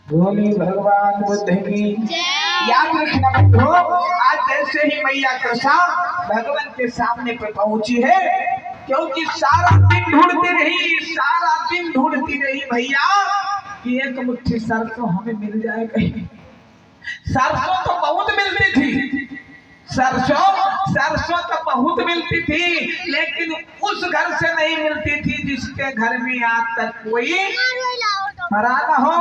बोली भगवान बुद्ध की। याद रखना बंधु, आज जैसे ही मैया कृष्णा भगवान के सामने पे पहुंची है, क्योंकि सारा दिन ढूंढती रही भैया कि एक मुट्ठी सरसों हमें मिल जाए कहीं। सरसों तो बहुत मिलती थी, सरसों तो बहुत मिलती थी, लेकिन उस घर से नहीं मिलती थी जिसके घर में आज तक कोई मरा न हो।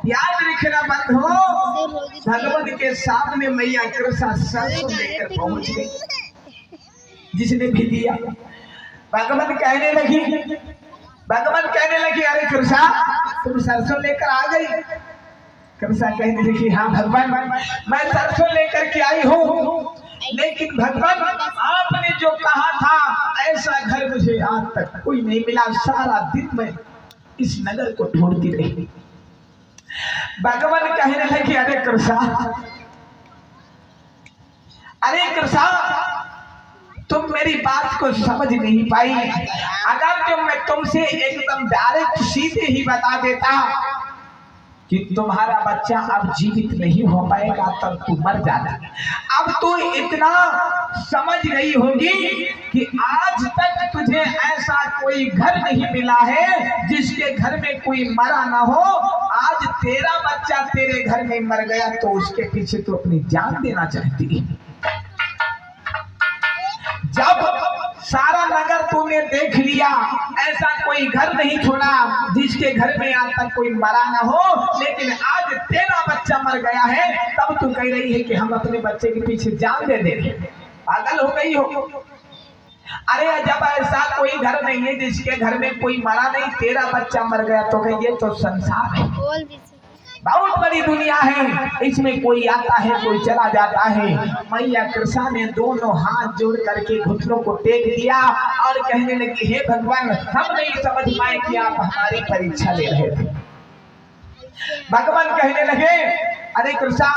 याद रखना बंधु, भगवान के सामने मैया कृष्णा सरसों लेकर पहुंच गई। जिसने भी दिया भगवान कहने लगी, अरे कृष्णा तुम सरसों लेकर आ गई। कृष्णा कहने लगी, हाँ भगवान मैं सरसों लेकर के आई हूँ, लेकिन भगवान आपने जो कहा था ऐसा घर मुझे आज तक कोई नहीं मिला। सारा दिन मैं इस नगर को ढूंढती रही। भगवान कहने लगे, अरे कृष्णा तुम मेरी बात को समझ नहीं पाई। अगर जो मैं तुमसे एकदम डायरेक्ट सीधे ही बता देता कि तुम्हारा बच्चा अब जीवित नहीं हो पाएगा, तब तू मर जाता। अब तू इतना समझ गई होगी कि आज तक तुझे ऐसा कोई घर नहीं मिला है जिसके घर में कोई मरा ना हो। आज तेरा बच्चा तेरे घर में मर गया तो उसके पीछे तो अपनी जान देना चाहती है। जब सारा नगर तूने देख लिया, ऐसा कोई घर नहीं छोड़ा जिसके घर में आज तक कोई मरा ना हो, लेकिन आज तेरा बच्चा मर गया है, तब तू कह रही है कि हम अपने बच्चे के पीछे जान दे देंगे। पागल हो गई हो? अरे जब ऐसा कोई घर नहीं है जिसके घर में कोई मरा नहीं, तेरा बच्चा मर गया, तो ये तो संसार है, बहुत बड़ी दुनिया है, इसमें कोई आता है कोई चला जाता है। मैया कृष्णा ने दोनों हाथ जोड़ करके घुटनों को टेक दिया और कहने लगी, हे भगवान हम नहीं समझ पाए कि आप हमारी परीक्षा ले रहे थे। भगवान कहने लगे, अरे कृष्णा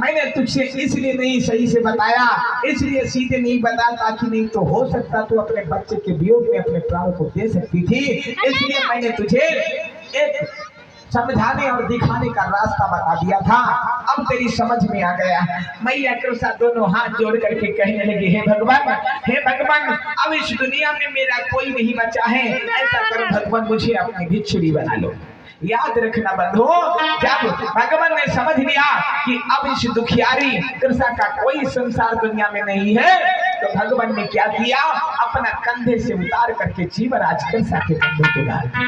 मैंने तुझसे इसलिए नहीं सही से बताया, इसलिए सीधे नहीं बताता कि नहीं तो हो सकता तू अपने बच्चे के वियोग में अपने प्राण को दे सकती थी, इसलिए मैंने तुझे एक समझाने और दिखाने का रास्ता बता दिया था। अब तेरी समझ में आ गया। मैया कृष्णा दोनों हाथ जोड़ करके कहने लगे, हे भगवान अब इस दुनिया में मेरा कोई नहीं बचा है, ऐसा करो भगवान मुझे अपनी भिक्षुड़ी बना लो। याद रखना बंधु, जब भगवान ने समझ लिया कि अब इस दुखियारी कृष्णा का कोई संसार दुनिया में नहीं है, तो भगवान ने क्या किया, अपना कंधे से उतार करके जीवराज कृष्णा के कंधे पे डाल दिया।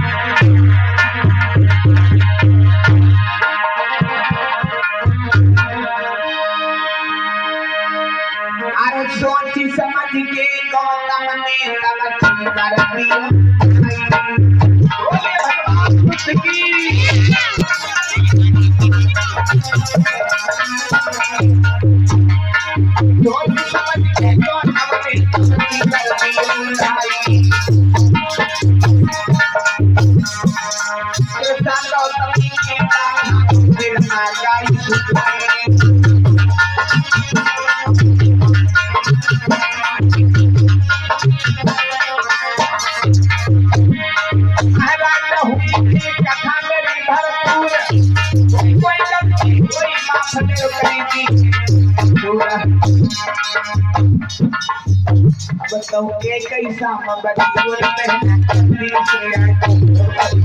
अरे सोची समझ के गौतम ने तब कर दिया। बोले भगवान बुद्ध की। सोची समझ के गौतम ने तब कर दिया। कृष्णा गौतम के नाम फिर आ गई बताओ के कैसा मगरी गोर पहना दिल से आए